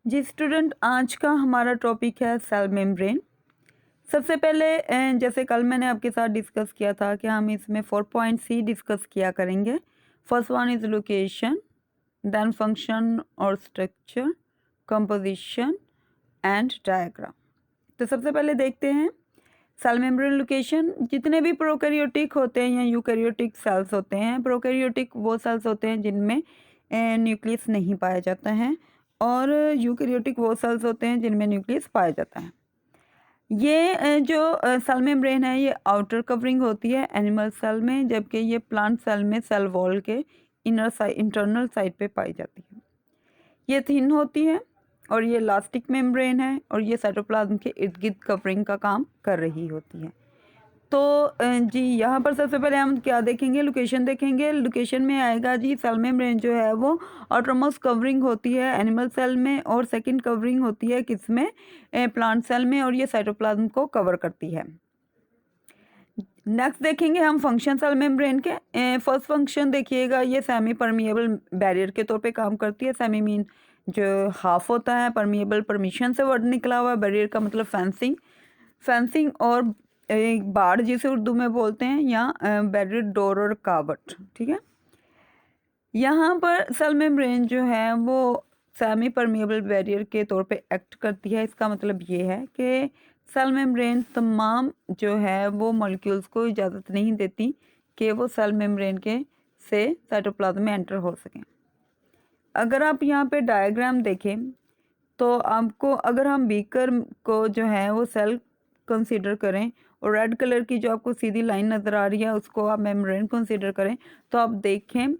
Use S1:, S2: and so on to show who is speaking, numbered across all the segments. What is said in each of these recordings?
S1: जी student, आज का हमारा टॉपिक है सेल मेम्ब्रेन। सबसे पहले जैसे कल मैंने आपके साथ डिस्कस किया था कि हम इसमें 4 पॉइंट्स ही डिस्कस किया करेंगे। First one is location, then function और स्ट्रक्चर, कंपोजिशन एंड डायग्राम। तो सबसे पहले देखते हैं सेल मेम्ब्रेन लोकेशन। जितने भी प्रोकैरियोटिक होते हैं या यूकैरियोटिक सेल्स होते हैं, प्रोकैरियोटिक वो सेल्स होते हैं जिनमें न्यूक्लियस नहीं पाया जाता है और यूकैरियोटिक वो सेल्स होते हैं जिनमें न्यूक्लियस पाया जाता है। ये जो सेल मेम्ब्रेन है ये आउटर कवरिंग होती है एनिमल सेल में, जबकि ये प्लांट सेल में सेल वॉल के इंटरनल साइड पे पाई जाती है। ये थिन होती है और ये इलास्टिक मेम्ब्रेन है और ये साइटोप्लाज्म के इर्द गिर्द कवरिंग का काम कर रही होती है। तो जी यहाँ पर सबसे पहले हम क्या देखेंगे, लोकेशन देखेंगे। लोकेशन में आएगा जी सेल मेम्ब्रेन जो है वो आउटरमोस्ट कवरिंग होती है एनिमल सेल में और सेकंड कवरिंग होती है किसमें, प्लांट सेल में, और ये साइटोप्लाज्म को कवर करती है। नेक्स्ट देखेंगे हम फंक्शन सेल मेम्ब्रेन के। फर्स्ट फंक्शन देखिएगा, ये सेमी परमिएबल बैरियर के तौर पे काम करती है। सेमी मीन जो हाफ होता है, परमिएबल परमिशन से वर्ड निकला हुआ है, बैरियर का मतलब फेंसिंग और एक बाड़ जिसे उर्दू में बोलते हैं, या बैरियर डोर और कावट। ठीक है, यहाँ पर सेल मेम्ब्रेन जो है वो सेमी परमिएबल बैरियर के तौर पे एक्ट करती है। इसका मतलब ये है कि सेल मेम्ब्रेन तमाम जो है वो मॉलिक्यूल्स को इजाज़त नहीं देती कि वो सेल मेम्ब्रेन के से साइटोप्लाज्म में एंटर हो सकें। अगर आप यहाँ पे डायग्राम देखें तो आपको, अगर हम बीकर को जो है वो सेल कंसीडर करें और रेड कलर की जो आपको सीधी लाइन नज़र आ रही है उसको आप मेम्ब्रेन कंसीडर करें, तो आप देखें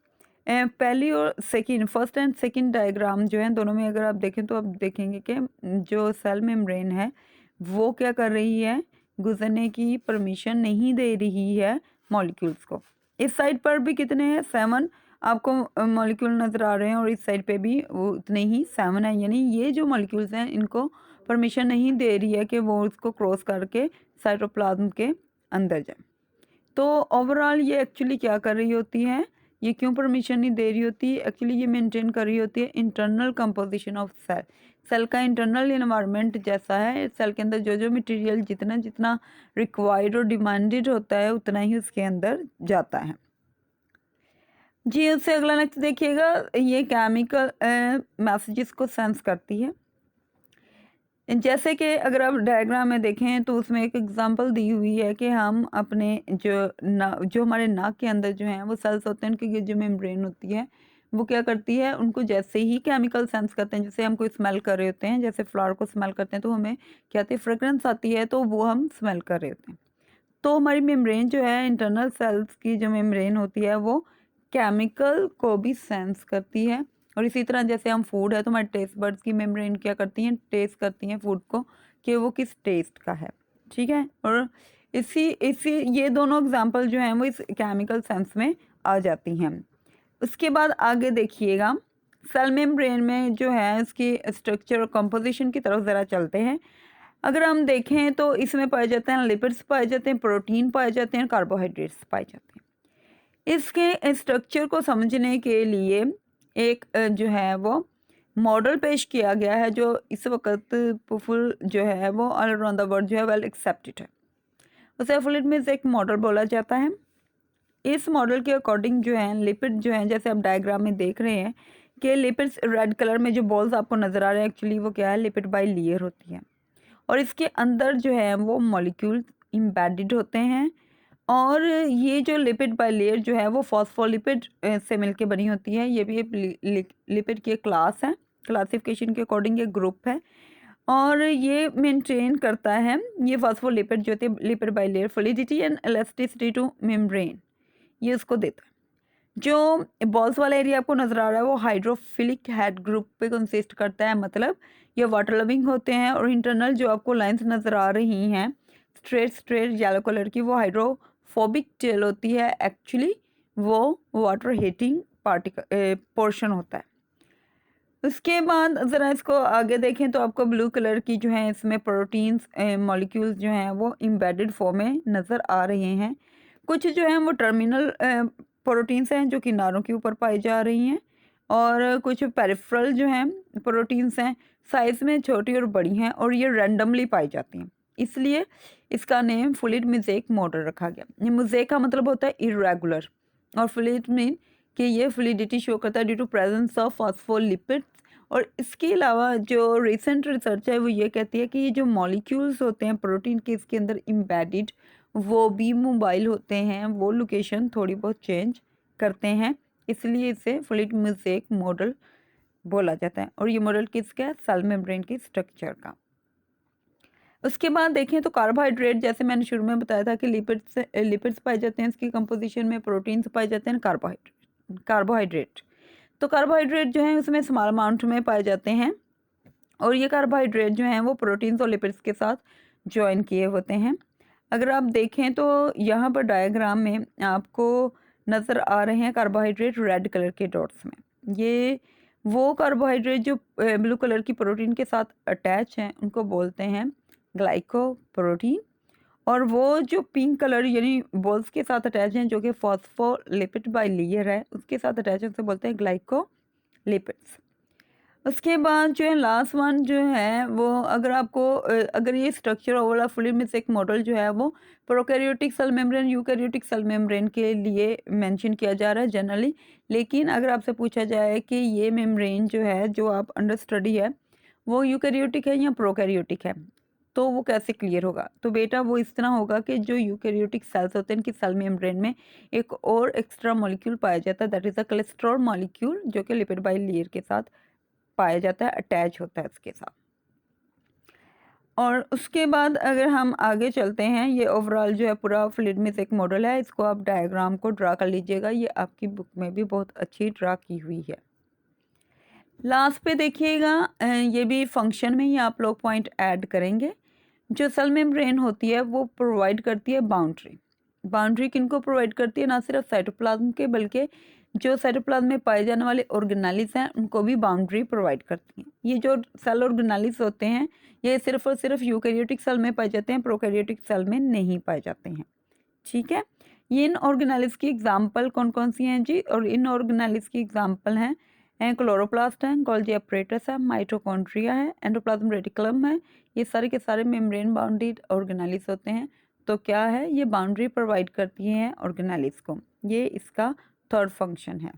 S1: पहली और second, first and second diagram जो है दोनों में अगर आप देखें तो आप देखेंगे कि जो सेल मेम्ब्रेन है वो क्या कर रही है, गुजरने की परमिशन नहीं दे रही है मॉलिक्यूल्स को। इस साइड पर भी कितने हैं, 7 आपको मॉलिक्यूल नज़र आ रहे हैं और इस साइड पे भी वो उतने ही 7 है। यानी ये जो मॉलिक्यूल्स हैं इनको परमिशन नहीं दे रही है कि वो उसको क्रॉस करके साइटोप्लाज्म के अंदर जाए। तो ओवरऑल ये एक्चुअली क्या कर रही होती है, ये क्यों परमिशन नहीं दे रही होती, एक्चुअली ये मेंटेन कर रही होती है internal composition of cell. Cell का इंटरनल इन्वायरमेंट जैसा है, सेल के अंदर जो जो मटेरियल जितना जितना रिक्वायर्ड और डिमांडेड होता है उतना ही उसके अंदर जाता है। जी उससे अगला नेक्स्ट देखिएगा, ये केमिकल मैसेजेस को सेंस करती है। जैसे कि अगर आप डायग्राम में देखें तो उसमें एक एग्जांपल दी हुई है कि हम अपने जो हमारे नाक के अंदर जो हैं वो सेल्स होते हैं, उनकी जो मेम्ब्रेन होती है वो क्या करती है, उनको जैसे ही केमिकल सेंस करते हैं, जैसे हम कोई स्मेल कर रहे होते हैं, जैसे फ्लावर को स्मेल करते हैं तो हमें क्या आती है, फ्रेगरेंस आती है, तो वो हम स्मेल कर रहे होते हैं। तो हमारी मेम्ब्रेन जो है, इंटरनल सेल्स की जो मेम्ब्रेन होती है वो केमिकल को भी सेंस करती है। और इसी तरह जैसे हम फूड है तो हमारे टेस्ट बड्स की मेम्ब्रेन क्या करती हैं, टेस्ट करती हैं फूड को कि वो किस टेस्ट का है। ठीक है, और इसी इसी ये दोनों एग्जांपल जो हैं वो इस केमिकल सेंस में आ जाती हैं। उसके बाद आगे देखिएगा, सेल मेम्ब्रेन में जो है इसकी स्ट्रक्चर और कंपोजिशन की तरफ ज़रा चलते हैं। अगर हम देखें तो इसमें पाए जाते हैं लिपिड्स, पाए जाते हैं प्रोटीन, पाए जाते हैं कार्बोहाइड्रेट्स पाए जाते हैं। इसके स्ट्रक्चर को समझने के लिए एक जो है वो मॉडल पेश किया गया है जो इस वक्त फुल जो है वो ऑल अराउंड द वर्ल्ड जो है वेल एक्सेप्टेड है। उसे एफिलिट में से एक मॉडल बोला जाता है। इस मॉडल के अकॉर्डिंग जो है लिपिड जो है, जैसे आप डायग्राम में देख रहे हैं कि लिपिड्स रेड कलर में जो बॉल्स आपको नज़र आ रहे हैं, एक्चुअली वो क्या है, लिपिड बाई लेयर होती है और इसके अंदर जो है वो मॉलिक्यूल इम्बेडेड होते हैं। और ये जो लिपिड बाई लेयर जो है वो फॉस्फोलिपिड से मिलके बनी होती है। ये भी एक लिपिड की क्लास है, क्लासिफिकेशन के अकॉर्डिंग ये ग्रुप है और ये मेंटेन करता है, ये फॉस्फोलिपिड जो होती है lipid by layer, fluidity and elasticity two membrane, ये उसको देता है। जो बॉल्स वाला एरिया आपको नज़र आ रहा है वो हाइड्रोफिलिक हेड ग्रुप पे कंसिस्ट करता है, मतलब ये वाटर लविंग होते हैं। और इंटरनल जो आपको लाइंस नज़र आ रही हैं स्ट्रेट येलो कलर की, वो हाइड्रोफोबिक टेल होती है, एक्चुअली वो वाटर हीटिंग पार्टिकल पोर्शन होता है। उसके बाद ज़रा इसको आगे देखें तो आपको ब्लू कलर की जो है इसमें प्रोटीन्स मॉलिक्यूल्स जो हैं वो इम्बेडेड फॉर्म में नज़र आ रहे हैं। कुछ जो हैं वो टर्मिनल प्रोटीन्स हैं जो किनारों के ऊपर पाई जा रही हैं और कुछ पेरिफेरल जो हैं प्रोटीन्स हैं, साइज़ में छोटी और बड़ी हैं और ये रैंडमली पाई जाती हैं, इसलिए इसका नेम फ्लूइड मोज़ेक मॉडल रखा गया। ये मोज़ेक का मतलब होता है इर्रेगुलर और फ्लूइड मीन कि ये फ्लूइडिटी शो करता है due to presence of phospholipids. और इसके अलावा जो रिसेंट रिसर्च है वो ये कहती है कि ये जो मॉलिक्यूल्स होते हैं प्रोटीन के इसके अंदर इम्बेडिड, वो भी मोबाइल होते हैं, वो लोकेशन थोड़ी बहुत चेंज करते हैं, इसलिए इसे फ्लूइड मोज़ेक मॉडल बोला जाता है। और ये मॉडल किसका है? सेल मेम्ब्रेन की स्ट्रक्चर का। उसके बाद देखें तो कार्बोहाइड्रेट, जैसे मैंने शुरू में बताया था कि लिपिड्स पाए जाते हैं इसकी कंपोजिशन में, प्रोटीन्स पाए जाते हैं कार्बोहाइड्रेट। तो कार्बोहाइड्रेट जो है उसमें स्मॉल अमाउंट में पाए जाते हैं और ये कार्बोहाइड्रेट जो हैं वो प्रोटीन्स और लिपिड्स के साथ ज्वाइन किए होते हैं। अगर आप देखें तो यहाँ पर डायग्राम में आपको नज़र आ रहे हैं कार्बोहाइड्रेट रेड कलर के डॉट्स में, ये वो कार्बोहाइड्रेट जो ब्लू कलर की प्रोटीन के साथ अटैच हैं उनको बोलते हैं ग्लाइकोप्रोटीन, और वो जो पिंक कलर यानी बॉल्स के साथ अटैच हैं जो कि फॉस्फोलिपिड बाइलेयर है उसके साथ अटैच है उसे बोलते हैं ग्लाइकोलिपिड्स। उसके बाद जो है लास्ट वन जो है वो अगर आपको अगर ये स्ट्रक्चर वाला फ्लूइड मोज़ेक मॉडल जो है वो prokaryotic cell membrane eukaryotic cell membrane के लिए मेंशन किया जा रहा है जनरली, लेकिन अगर आपसे पूछा जाए कि ये मेम्ब्रेन जो है जो आप अंडर स्टडी है वो यूकैरियोटिक है या प्रोकैरियोटिक है तो वो कैसे क्लियर होगा? तो बेटा वो इस तरह होगा कि जो यूकैरियोटिक सेल्स होते हैं इनकी सेल मेम्ब्रेन में एक और एक्स्ट्रा मॉलिक्यूल पाया जाता है, that is a cholesterol molecule, जो कि लिपिड बाइलेयर के साथ पाया जाता है, अटैच होता है उसके साथ। और उसके बाद अगर हम आगे चलते हैं, ये ओवरऑल जो है पूरा फ्लूइड मोज़ेक मॉडल है, इसको आप डायग्राम को ड्रा कर लीजिएगा, ये आपकी बुक में भी बहुत अच्छी ड्रा की हुई है। लास्ट पे देखिएगा ये भी फंक्शन में ही आप लोग पॉइंट ऐड करेंगे। जो सेल मेम्ब्रेन होती है वो प्रोवाइड करती है बाउंड्री। बाउंड्री किनको प्रोवाइड करती है? ना सिर्फ साइटोप्लाज्म के बल्कि जो साइटोप्लाज्म में पाए जाने वाले ऑर्गेनेलिस हैं उनको भी बाउंड्री प्रोवाइड करती हैं। ये जो सेल ऑर्गेनेलिस होते हैं ये सिर्फ और सिर्फ यूकैरियोटिक सेल में पाए जाते हैं, प्रोकैरियोटिक सेल में नहीं पाए जाते हैं। ठीक है, ये इन ऑर्गेनेलिस की एग्जाम्पल कौन कौन सी हैं जी? और इन ऑर्गेनेलिस की एग्जाम्पल हैं क्लोरोप्लास्ट है, गोल्जी एपरेटस है, माइटोकॉन्ड्रिया है, एंडोप्लाज्म रेटिकुलम है, ये सारे के सारे मेम्ब्रेन बाउंडेड ऑर्गेनेलिस होते हैं। तो क्या है? ये बाउंड्री प्रोवाइड करती हैं ऑर्गेनेलिस को, ये इसका थर्ड फंक्शन है।